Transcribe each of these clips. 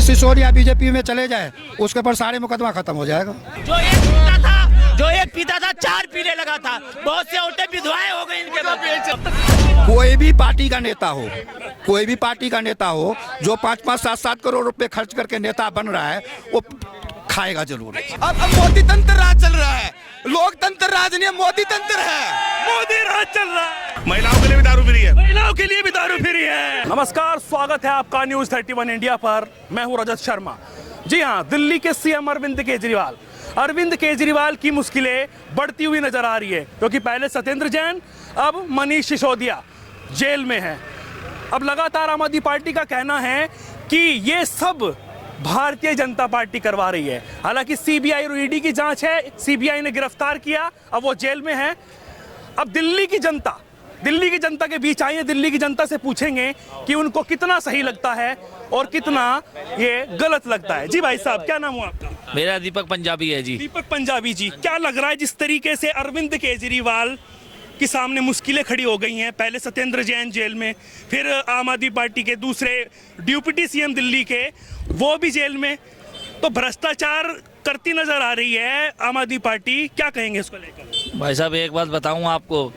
Manish Sisodia BJP में चले जाए उसके पर सारे मुकदमा खत्म हो जाएगा। जो एक पीता था 4 पीने लगा था, बहुत से औरतें विधवाएं हो गई इनके बाद। कोई भी पार्टी का नेता हो, कोई भी पार्टी का नेता हो जो 5-5, 7-7 करोड़ रुपए खर्च करके नेता बन रहा है वो खाएगा जरूर। अब मोदी तंत्र राज चल रहा है, लोकतंत्र राज नहीं, मोदी तंत्र है, मोदी राज चल रहा है। महिलाओं के लिए भी दारू फ्री है, महिलाओं के लिए भी दारू फ्री है। नमस्कार, स्वागत है आपका न्यूज 31 इंडिया पर। मैं हूं रजत शर्मा। जी हां, दिल्ली के सीएम अरविंद केजरीवाल की मुश्किलें बढ़ती हुई नजर आ रही है, क्योंकि पहले सत्येंद्र जैन, अब मनीष सिसोदिया जेल में है। अब लगातार आम आदमी पार्टी का कहना है कि ये सब भारतीय जनता पार्टी करवा रही है। हालांकि सीबीआई और ईडी की जांच है, सीबीआई ने गिरफ्तार किया, अब वो जेल में है। अब दिल्ली की जनता के बीच आइए, दिल्ली की जनता से पूछेंगे कि उनको कितना सही लगता है और कितना ये गलत लगता है। जी भाई साहब, क्या नाम हुआ आपका? मेरा दीपक पंजाबी है जी। दीपक पंजाबी जी, क्या लग रहा है जिस तरीके से अरविंद केजरीवाल के सामने मुश्किलें खड़ी हो गई हैं? पहले सत्येंद्र जैन जेल में, फिर आम आदमी पार्टी के दूसरे डिप्टी सीएम दिल्ली के वो भी जेल में, तो भ्रष्टाचार करती नजर आ रही है आम आदमी पार्टी। क्या कहेंगे इसको लेकर? भाई साहब, एक बात बताऊं आपको,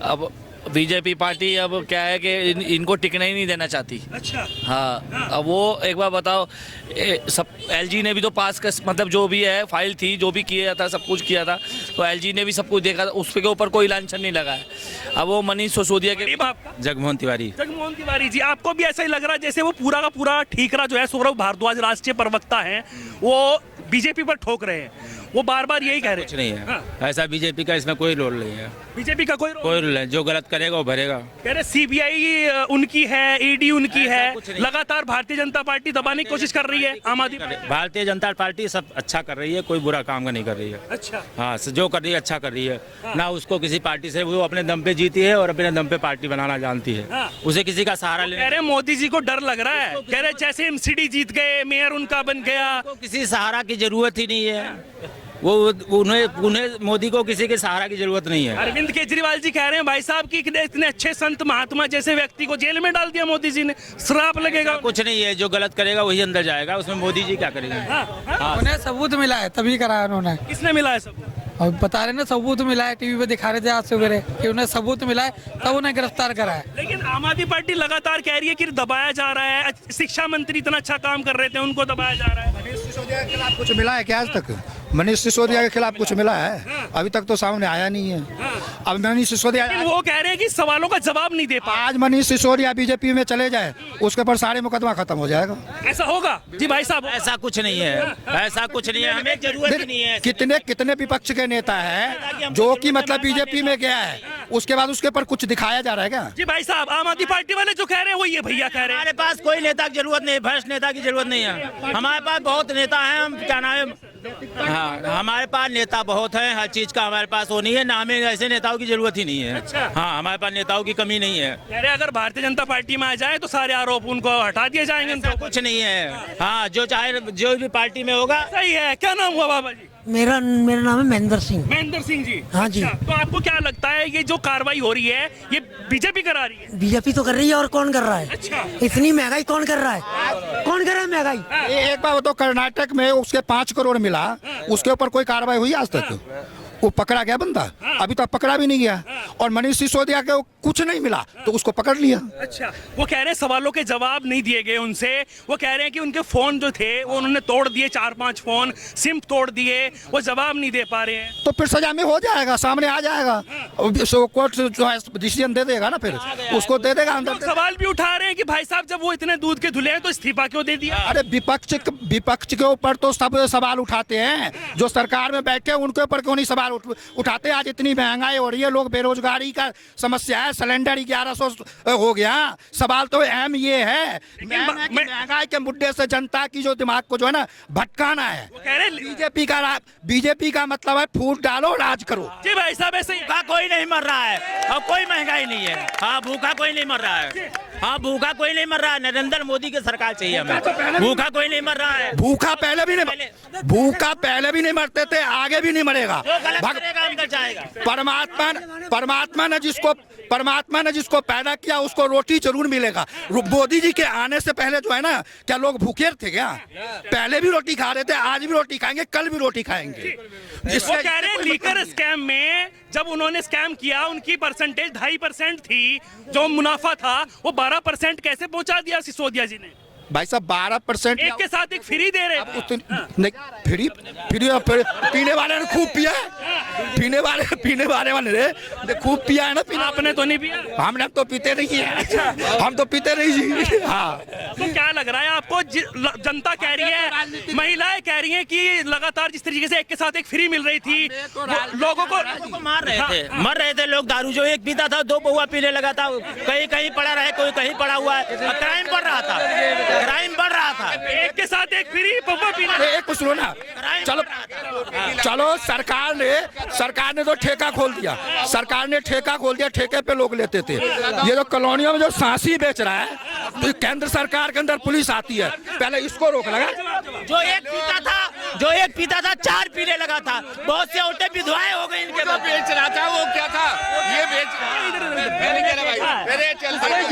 अब बीजेपी पार्टी अब क्या है कि इनको टिकने ही नहीं देना चाहती। अच्छा। हाँ, अब वो एक बार बताओ, सब एलजी ने भी तो पास कर, मतलब जो भी है फाइल थी, जो भी किया था, सब कुछ किया था, तो एलजी ने भी सब कुछ देखा था, उस के ऊपर कोई लांछन नहीं लगा है। अब वो मनीष सिसोदिया के जगमोहन तिवारी जी, आपको भी ऐसा ही लग रहा है जैसे वो पूरा का पूरा ठीकरा जो है सौरभ भारद्वाज राष्ट्रीय प्रवक्ता है, वो बीजेपी पर ठोक रहे हैं, वो बार बार यही कह रहे हैं? कुछ नहीं है। ऐसा बीजेपी का इसमें कोई रोल नहीं है। बीजेपी का कोई रोल नहीं, जो गलत करेगा वो भरेगा। कह रहे सीबीआई उनकी है, ईडी उनकी है, लगातार भारतीय जनता पार्टी दबाने की कोशिश कर रही है आम आदमी। भारतीय जनता पार्टी सब अच्छा कर रही है, कोई बुरा काम नहीं कर रही है। अच्छा। हाँ, जो कर रही है अच्छा कर रही है। ना उसको किसी पार्टी से, वो अपने दम पे जीती है और अपने दम पे पार्टी बनाना जानती है। उसे किसी का सहारा ले। कह रहे मोदी जी को डर लग रहा है, कह रहे जैसे एमसीडी जीत गए, मेयर उनका बन गया, किसी सहारा की जरूरत ही नहीं है। वो उन्हें मोदी को किसी के सहारा की जरूरत नहीं है। अरविंद केजरीवाल जी कह रहे हैं भाई साहब कि इतने अच्छे संत महात्मा जैसे व्यक्ति को जेल में डाल दिया मोदी जी ने, श्राप लगेगा। कुछ नहीं है, जो गलत करेगा वही अंदर जाएगा, उसमें मोदी जी क्या करेंगे? उन्हें सबूत मिला है तभी कराया उन्होंने। किसने मिला है सबूत? और बता रहे ना, सबूत मिला है, टीवी पे दिखा रहे थे आज सवेरे कि उन्हें सबूत मिला है, तब उन्हें गिरफ्तार करा है। लेकिन आम आदमी पार्टी लगातार कह रही है कि दबाया जा रहा है, शिक्षा मंत्री इतना अच्छा काम कर रहे थे, उनको दबाया जा रहा है। मनीष सिसोदिया के खिलाफ कुछ मिला है क्या आज तक? मनीष सिसोदिया के खिलाफ कुछ मिला है? अभी तक तो सामने आया नहीं है। अब मनीष सिसोदिया, वो कह रहे हैं कि सवालों का जवाब नहीं दे पा। आज मनीष सिसोदिया बीजेपी में चले जाए उसके पर सारे मुकदमा खत्म हो जाएगा। ऐसा होगा? जी भाई साहब, ऐसा कुछ नहीं है, ऐसा कुछ नहीं है, हमें जरूरत ही नहीं है। कितने विपक्ष के नेता है जो कि मतलब बीजेपी में गया है, उसके बाद उसके पर कुछ दिखाया जा रहा है क्या? जी भाई साहब, आम आदमी पार्टी वाले जो कह रहे हैं वो ये भैया कह रहे हैं। हमारे पास कोई नेता की जरूरत नहीं, भ्रष्ट नेता की जरूरत नहीं है। हमारे पास बहुत नेता हैं, हम क्या नाम है, हाँ, हमारे पास नेता बहुत हैं, हर चीज का हमारे पास वो नहीं है ना, हमें ऐसे नेताओं की जरूरत ही नहीं है। अच्छा। हाँ, हमारे पास नेताओं की कमी नहीं है। कह रहे अगर भारतीय जनता पार्टी में आ जाए तो सारे आरोप उनको हटा दिए जाएंगे। कुछ नहीं है। हाँ, जो चाहे जो भी पार्टी में होगा। सही है। क्या नाम हुआ बाबा जी? मेरा नाम है महेंद्र सिंह। महेंद्र सिंह जी। हाँ जी। अच्छा, तो आपको क्या लगता है ये जो कार्रवाई हो रही है ये बीजेपी करा रही है? बीजेपी तो कर रही है, और कौन कर रहा है? अच्छा। इतनी महंगाई कौन कर रहा है? कौन कर रहा है महंगाई? एक बार तो कर्नाटक में उसके 5 करोड़ मिला, उसके ऊपर कोई कार्रवाई हुई आज तक? वो पकड़ा गया बंदा? अभी तक पकड़ा भी नहीं गया। और मनीष सिसोदिया के कुछ नहीं मिला तो उसको पकड़ लिया। अच्छा, वो कह रहे हैं सवालों के जवाब नहीं दिए गए उनसे। वो कह रहे हैं कि उनके फोन जो थे वो उन्होंने तोड़ दिए, 4-5 फोन सिम तोड़ दिए, वो जवाब नहीं दे पा रहे हैं। तो फिर सजा में हो जाएगा, सामने आ जाएगा, कोर्ट जो है डिसीजन दे देगा ना, फिर उसको दे देगा अंदर। तो सवाल भी उठा रहे हैं कि भाई साहब जब वो इतने दूध के धुले हैं तो इस्तीफा क्यों दे दिया? अरे विपक्ष के ऊपर तो सब सवाल उठाते हैं, जो सरकार में बैठे उनके ऊपर क्यों नहीं सवाल उठाते? आज इतनी महंगाई हो रही है, लोग बेरोजगारी का समस्या है, सिलेंडर 1100 हो गया। सवाल तो अहम ये है महंगाई के मुद्दे से जनता की जो दिमाग को जो है ना भटकाना है। बीजेपी का मतलब है फूट डालो, राज करो। जी भाई साहब, ऐसे भूखा कोई नहीं मर रहा है और कोई महंगाई नहीं है। हाँ, भूखा कोई नहीं मर रहा है। हाँ, भूखा कोई नहीं मर रहा है। नरेंद्र मोदी की सरकार चाहिए हमें। भूखा कोई नहीं मर रहा है। भूखा पहले भी नहीं मरते थे, आगे भी नहीं मरेगा। अंदर जाएगा। परमात्मा ने जिसको परमात्मा ने जिसको पैदा किया उसको रोटी जरूर मिलेगा। मोदी जी के आने से पहले जो है ना, क्या लोग भूखे थे क्या? पहले भी रोटी खा रहे थे, आज भी रोटी खाएंगे, कल भी रोटी खाएंगे। वो कह रहे हैं लीकर स्कैम में जब उन्होंने स्कैम किया उनकी परसेंटेज 2.5% थी, जो मुनाफा था वो 12% कैसे पहुंचा दिया सिसोदिया जी ने? भाई साहब 12% एक के साथ एक फ्री दे रहे थे। नहीं, फ्री पीने वाले ने खूब पिया है, पीने वाले ने खूब पिया है ना। पीने आपने तो नहीं पिया? हमने तो पीते नहीं है, हम तो पीते नहीं जी। हाँ, तो क्या लग रहा है आपको? जनता कह रही है, महिलाएं कह रही हैं कि लगातार जिस तरीके से एक के साथ एक फ्री मिल रही थी, लोगों को मर रहे थे लोग। दारू जो एक पीता था 2 पौवा पीने लगा था, कहीं कहीं पड़ा रहे, कोई कहीं पड़ा हुआ है। क्राइम बढ़ रहा था, क्राइम बढ़ रहा था। एक के साथ एक फ्री पौवा पीना। एक कुछ लो ना, चलो सरकार ने तो ठेका खोल दिया, ठेके पे लोग लेते थे। ये जो कॉलोनियों में जो सांसी बेच रहा है, तो केंद्र सरकार के अंदर पुलिस आती है, पहले इसको रोक लगा। जो एक पीता था 4 पीने लगा था। बहुत से औरतें विधवाएं हो गई इनके। बेच रहा था वो, क्या था ये बेच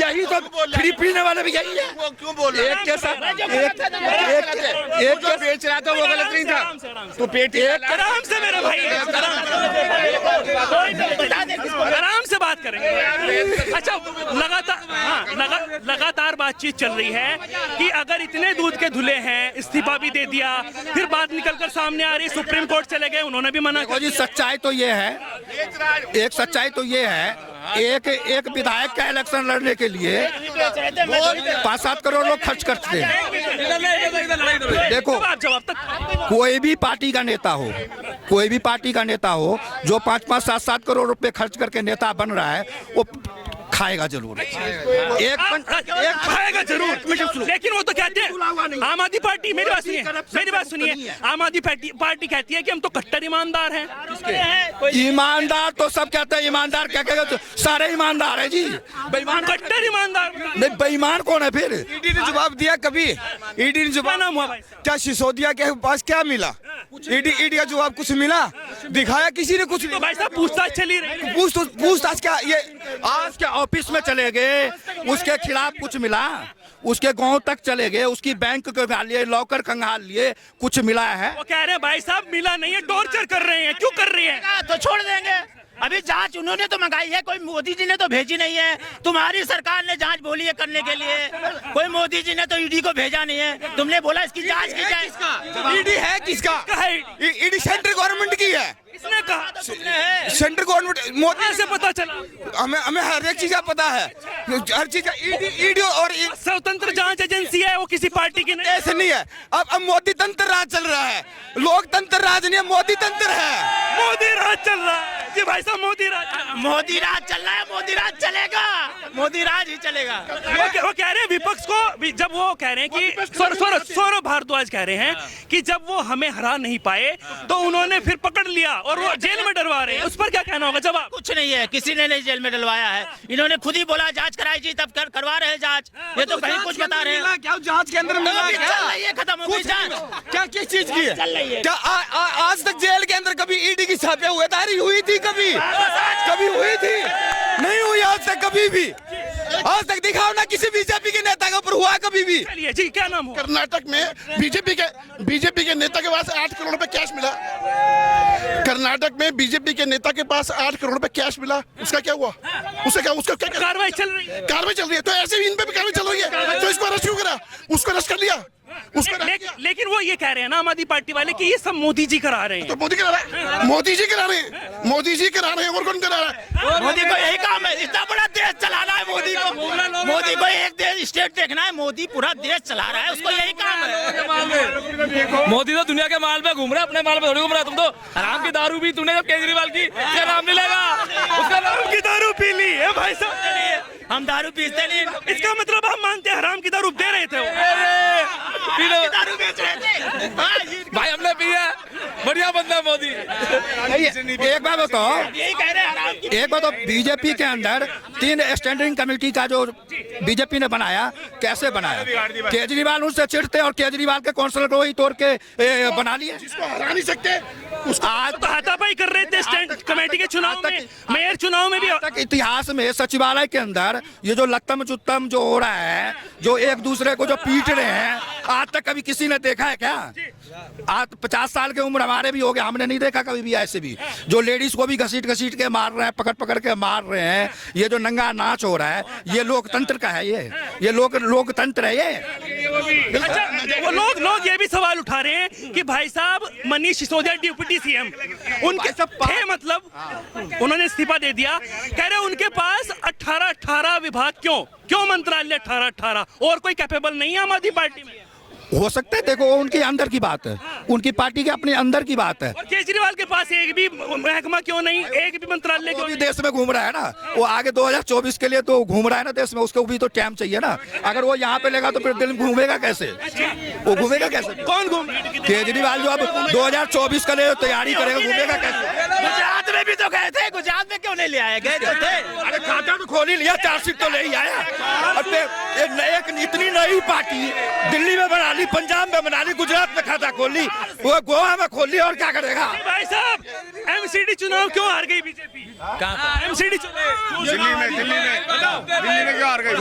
यही तो फ्री पीने वाले भी यही है। वो क्यों बोल रहा है? एक के साथ एक जो बेच रहा था वो गलत नहीं था। तो पेट आराम से मेरे भाई, आराम से बात करेंगे। अच्छा, लगातार बातचीत चल रही है कि अगर इतने दूध के धुले हैं, इस्तीफा भी दे दिया, फिर बात निकलकर सामने आ रही, सुप्रीम कोर्ट चले गए, उन्होंने भी मना कर जी। सच्चाई तो ये है, एक विधायक का इलेक्शन लड़ने के लिए 5-7 करोड़ लोग खर्च करते हैं। देखो, कोई भी पार्टी का नेता हो जो 5-5, 7-7 करोड़ रुपए खर्च करके नेता बन रहा है, वो खाएगा जरूर, एक खाएगा जरूर। लेकिन वो तो कहते हैं आम आदमी पार्टी, मेरी बात सुनिए, आम आदमी पार्टी कहती है कि हम तो कट्टर ईमानदार हैं। ईमानदार तो सब कहते हैं, ईमानदार क्या कहेगा? तो सारे ईमानदार है जी। बेईमान, कट्टर ईमानदार नहीं, बेईमान कौन है फिर? ईडी ने जवाब दिया कभी? ईडी ने जवाब, नाम हुआ भाई? क्या सिसोदिया के पास क्या मिला? ईडी का जवाब कुछ मिला? दिखाया किसी ने कुछ? तो भाई साहब पूछताछ चली रही। पूछताछ क्या? ये आज के ऑफिस में चले गए, उसके खिलाफ कुछ मिला? उसके गांव तक चले गए, उसकी बैंक खंगाल लिए, लॉकर खंगाल लिए, कुछ मिला है? वो कह रहे हैं भाई साहब मिला नहीं है, टॉर्चर कर रहे हैं। क्यों कर रही है? तो छोड़ देंगे। अभी जांच उन्होंने तो मंगाई है, कोई मोदी जी ने तो भेजी नहीं है। तुम्हारी सरकार ने जांच बोली है करने के लिए, कोई मोदी जी ने तो ईडी को भेजा नहीं है। तुमने बोला इसकी जांच की जाए। ईडी है किसका? ईडी सेंट्रल गवर्नमेंट की है। इसने कहा सेंट्रल गवर्नमेंट, मोदी से पता चला। हमें हर एक चीज का पता है, हर चीज का। ईडी और स्वतंत्र जांच एजेंसी है, वो किसी पार्टी की नहीं। ऐसे नहीं है। अब मोदी तंत्र राज चल रहा है, लोकतंत्र राज नहीं है, मोदी तंत्र है। मोदी राज चल रहा है जी भाई साहब, मोदी राज चल रहा है, मोदी राज चलेगा, मोदी राज ही चलेगा। वो कह रहे हैं विपक्ष को, जब वो कह रहे हैं कि सौरभ भारद्वाज कह रहे हैं कि जब वो हमें हरा नहीं पाए तो उन्होंने फिर पकड़ लिया और वो जेल में डलवा रहे हैं। उस पर क्या कहना होगा? जवाब कुछ नहीं है, किसी ने नहीं जेल में डलवाया है। इन्होंने खुद ही बोला जांच कराई जी, तब करवा रहे हैं जांच। ये तो कहीं कुछ बता रहे हैं। क्या जांच के अंदर मिला? चल रही है, खत्म हो गई जांच। क्या किस चीज की है? चल रही है। क्या आज तक जेल के अंदर कभी ईडी की छापेदारी हुई थी? कभी हुई थी? नहीं हुई आज तक, कभी भी। आज तक दिखाओ ना किसी बीजेपी के नेता के ऊपर हुआ कभी भी। चलिए जी, क्या नाम हो? कर्नाटक में बीजेपी के नेता के पास 8 करोड़ रुपए कैश मिला। कर्नाटक में बीजेपी के नेता के पास 8 करोड़ रुपए कैश मिला। उसका क्या हुआ? उसका क्या कार्रवाई चल रही है? कार्रवाई चल रही है, तो ऐसे ही इन पे भी कार्रवाई चल रही है। तो इसको अरेस्ट क्यों करा? उसको अरेस्ट कर लिया। लेकिन वो ये कह रहे हैं ना आम आदमी पार्टी वाले कि ये सब मोदी जी करा रहे हैं। तो मोदी करा रहा है, मोदी जी करा रहे हैं, और कौन करा रहा है? मोदी को यही काम है, इतना बड़ा देश चलाना है मोदी को एक देश स्टेट देखना है। मोदी पूरा देश चला रहा है, उसको यही काम है। मोदी तो दुनिया के माल पे घूम रहा है, अपने माल पे थोड़ी घूम रहा है। तुम तो हराम की दारू भी तूने जब केजरीवाल की, क्या नाम मिलेगा उसका? हराम की दारू पी ली है भाई साहब। हम दारू पीते नहीं, इसका मतलब हम मानते हैं हराम की दारू दे रहे थे। दारू बेच रहे थे भाई, हमने पिया, बढ़िया बंदा मोदी। एक बात बताओ, यही कह रहे हैं। एक बात, बीजेपी के अंदर 3 स्टैंडिंग कमेटी का जो बीजेपी ने बनाया, कैसे बनाया? केजरीवाल उनसे चिढ़ते और केजरीवाल के काउंसलर को ही तोड़ के बना लिए। इसको हरा नहीं सकते, आज तो हाथापाई कर रहे थे स्टैंड कमेटी के चुनाव में, मेयर चुनाव में भी। तक इतिहास में सचिवालय के अंदर ये जो लत्तम चुत्तम जो हो रहा है, जो एक दूसरे को जो पीट रहे हैं, आज तक कभी किसी ने देखा है क्या? आज 50 साल की उम्र हमारे भी हो गया, हमने नहीं देखा कभी भी ऐसे भी। जो लेडीज को भी घसीट घसीट के मार रहे हैं, पकड़ पकड़ के मार रहे हैं, ये जो नंगा नाच हो रहा है, ये लोकतंत्र का है, ये लोकतंत्र है ये। अच्छा, वो लोग ये भी सवाल उठा रहे हैं कि भाई साहब मनीष सिसोदिया डिप्टी सीएम उनके सब थे, मतलब उन्होंने इस्तीफा दे दिया, कह रहे उनके पास 18 विभाग क्यों मंत्रालय 18 और कोई कैपेबल नहीं है आम आदमी पार्टी में? हो सकता है, देखो उनके अंदर की बात है, उनकी पार्टी के अपने अंदर की बात है। और केजरीवाल के पास एक भी महकमा क्यों नहीं, एक भी मंत्रालय क्यों भी नहीं? देश में घूम रहा है ना, वो आगे 2024 के लिए तो घूम रहा है ना देश में, उसको भी तो टाइम चाहिए ना। अगर वो यहाँ पे लेगा तो फिर दिल्ली घूमेगा कैसे? वो घूमेगा कैसे? कौन घूम? केजरीवाल जो अब 2024 का लिए तैयारी करेगा, घूमेगा कैसे? गुजरात में भी तो गए थे, गुजरात में क्यों नहीं ले आए? गए तो थे। अरे खाता तो खोल ही लिया, चार्जशीट तो ले ही आया। अब एक इतनी नई पार्टी दिल्ली में बना ली, पंजाब में बना ली, गुजरात में खाता खोल ली, वो गोवा में खोल ली, और क्या करेगा? भाई साहब एमसीडी चुनाव क्यों हार गई बीजेपी? एमसीडी चुनाव दिल्ली में क्यों हार गई?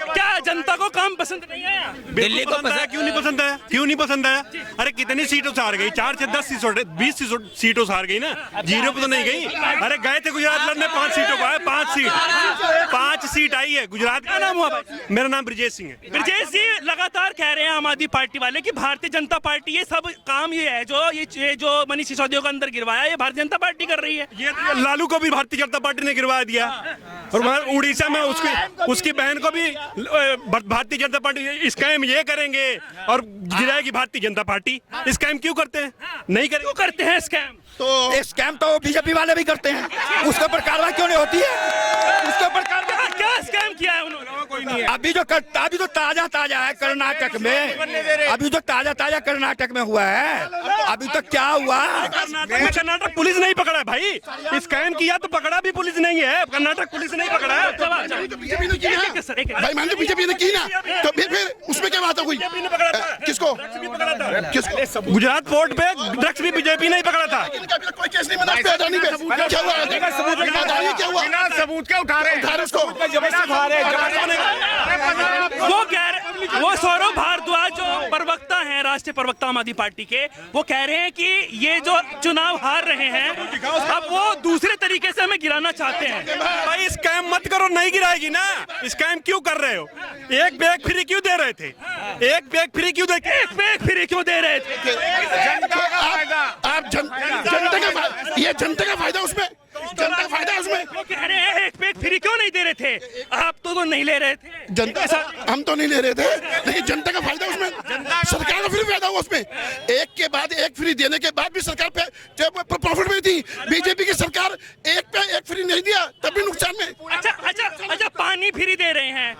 क्या जनता को काम पसंद नहीं आया? दिल्ली को पसंद क्यों नहीं पसंद आया? क्यों नहीं पसंद आया? अरे कितनी सीटों से हार गई? 4 से 10 20 सीटों से हार गई ना, 0 पे तो नहीं गई। अरे गए थे गुजरात लड़ने, 5 सीटों को आया, 5 सीट आई है गुजरात। क्या नाम हुआ भाई? मेरा नाम ब्रजेश सिंह है। ब्रजेश जी लगातार कह रहे हैं आम आदमी पार्टी वाले कि भारतीय जनता पार्टी ये सब काम ये है जो मनीष सिसोदिया को अंदर गिरवाया, ये भारतीय जनता पार्टी कर रही है। ये लालू को भी भारतीय जनता पार्टी ने गिरवा दिया, और वहाँ उड़ीसा में उसकी बहन को भी भारतीय जनता पार्टी स्कैम ये करेंगे और गिराएगी भारतीय जनता पार्टी। स्कैम क्यों करते हैं? नहीं करें, क्यों करते हैं स्कैम? तो स्कैम तो बीजेपी वाले भी करते हैं, उसके ऊपर कार्रवाई क्यों नहीं होती है? उसके ऊपर कार्रवाई क्या स्कैम किया है उन्होंने? कोई नहीं है। अभी जो ताजा है कर्नाटक में, अभी जो ताजा कर्नाटक में हुआ है, अभी तक क्या हुआ? कर्नाटक पुलिस नहीं पकड़ा है भाई, स्कैम किया तो पकड़ा भी पुलिस नहीं है, कर्नाटक पुलिस नहीं पकड़ा है। बीजेपी ने की ना भाई, मान लो बीजेपी ने की ना, तो फिर उसमें क्या बात हो गई? किसको? गुजरात पोर्ट पे ड्रग्स भी बीजेपी नहीं पकड़ा था। कोई केस नहीं बना, अडानी पे क्या हुआ? अडानी क्या हुआ? बिना सबूत के उठा रहे हैं उसको। वो सौरभ भारद्वाज जो प्रवक्ता हैं, राष्ट्रीय प्रवक्ता आम आदमी पार्टी के, वो कह रहे हैं कि ये जो चुनाव हार रहे हैं अब वो दूसरे तरीके से हमें गिराना चाहते हैं। भाई स्कैम मत करो, नहीं गिराएगी ना। स्कैम क्यों कर रहे हो? एक बैग फ्री क्यों दे रहे थे? एक बैग फ्री क्यों दे रहे थे? आप जनता का, ये जनता का फायदा उसमें, जनता का फायदा उसमें। वो कह रहे हैं एक पैक फ्री क्यों नहीं दे रहे थे? आप तो नहीं ले रहे थे। जनता, हम तो नहीं ले रहे थे, लेकिन जनता का फायदा उसमें, सरकार का फिर फायदा हुआ उसमें। एक के बाद एक फ्री देने के बाद भी सरकार पे प्रॉफिट में थी। बीजेपी की सरकार एक पे एक फ्री नहीं दिया तब भी नुकसान में। अच्छा, पानी फ्री दे रहे हैं,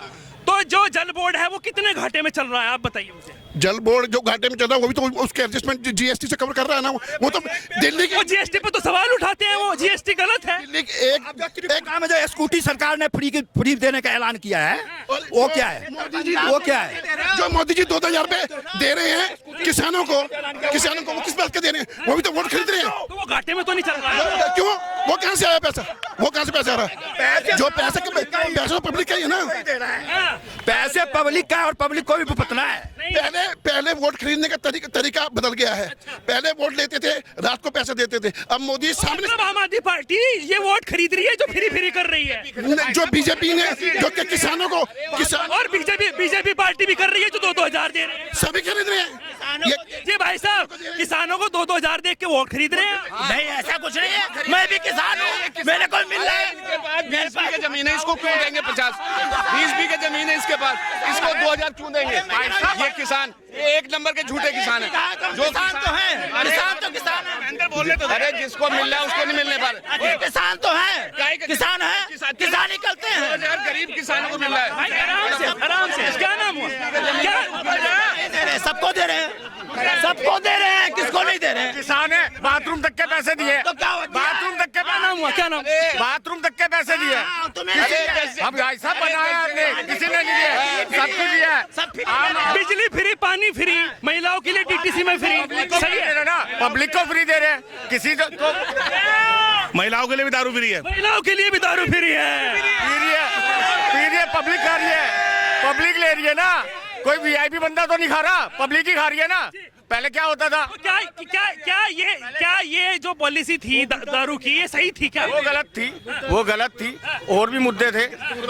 तो जो जल बोर्ड है वो कितने घाटे में चल रहा है, आप बताइए मुझे। जल बोर्ड जो घाटे में चल रहा है वो भी तो उसके एडजस्टमेंट जीएसटी से कवर कर रहा है ना। वो तो दिल्ली के जीएसटी पे तो सवाल उठाते हैं, वो जीएसटी गलत है। एक काम है, जो स्कूटी सरकार ने फ्री देने का ऐलान किया है, वो क्या है? वो क्या है जो मोदी जी 2000 रुपए दे रहे हैं किसानों को वो किस बात के दे रहे हैं? वो भी तो वोट खरीद रहे हैं। तो वो घाटे में तो नहीं चल रहा है। क्यों? वो कहाँ से आया पैसा? वो कहाँ से पैसा आ रहा है? जो पैसा पब्लिक का ही है ना। पैसे पब्लिक का है और पब्लिक को भी भुगतना है। पहले वोट खरीदने का तरीका बदल गया है। पहले वोट लेते थे, रात को पैसे देते थे, अब मोदी सामने। आम आदमी पार्टी ये वोट खरीद रही है जो फ्री कर रही है। जो बीजेपी ने जो कि किसानों को और बीजेपी पार्टी भी कर रही है जो 2-2 दे रहे हैं। सभी खरीद रहे हैं। ये भाई साहब किसानों को 2-2 देख के वोट खरीद रहे हैं। नहीं, ऐसा कुछ नहीं है। मैं भी किसान हूँ, मेरे को मिल रहा है। 20 बीघे जमीन है, इसको क्यों देंगे 50? 20 बीघे जमीन है इसके पास, इसको 2000 क्यों देंगे? ये किसान, ये एक नंबर के झूठे किसान है। जो किसान तो है, किसान तो किसान है। अरे जिसको मिल रहा है उसको नहीं मिलने पर। किसान तो है, किसान है, किसान ही करते हैं। गरीब किसानों को मिल रहा है। आराम से। क्या नाम हुआ? क्या सबको दे रहे हैं, सबको दे रहे हैं, किसको नहीं दे रहे हैं? किसान है, बाथरूम तक के पैसे दिए। तो क्या हुआ? बाथरूम तक के नाम हुआ? क्या नाम? बाथरूम तक के पैसे दिए। अब भाई साहब बनाया हमने, किसी ने नहीं दिया, सब कुछ दिया। बिजली फ्री, पानी फ्री, महिलाओं के लिए डीटीसी में फ्री, सही है ना? पब्लिक को फ्री दे रहे हैं, किसी को महिलाओं के लिए भी दारू फ्री है, महिलाओं के लिए भी दारू फ्री है। पी रही है, पब्लिक खा रही है, पब्लिक ले रही है ना, कोई वीआईपी बंदा तो नहीं खा रहा, पब्लिक ही खा रही है ना। पहले क्या होता था? क्या ये जो पॉलिसी थी दारू की, ये सही थी क्या? वो गलत थी। और भी मुद्दे थे।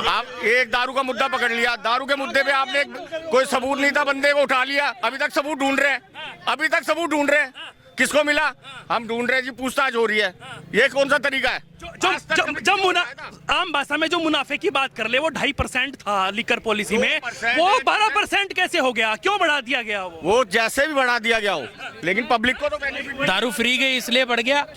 आप एक दारू का मुद्दा पकड़ लिया, दारू के मुद्दे पे आपने कोई सबूत नहीं था, बंदे को उठा लिया, अभी तक सबूत ढूंढ रहे हैं, किसको मिला? हम ढूंढ रहे हैं जी, पूछताछ हो रही है। ये कौन सा तरीका है? आम भाषा में जो मुनाफे की बात कर ले, वो 2.5% था लिकर पॉलिसी में, वो 12% कैसे हो गया? क्यों बढ़ा दिया गया? वो जैसे भी बढ़ा दिया गया हो, लेकिन पब्लिक को तो बेनिफिट। दारू फ्री गई इसलिए बढ़ गया।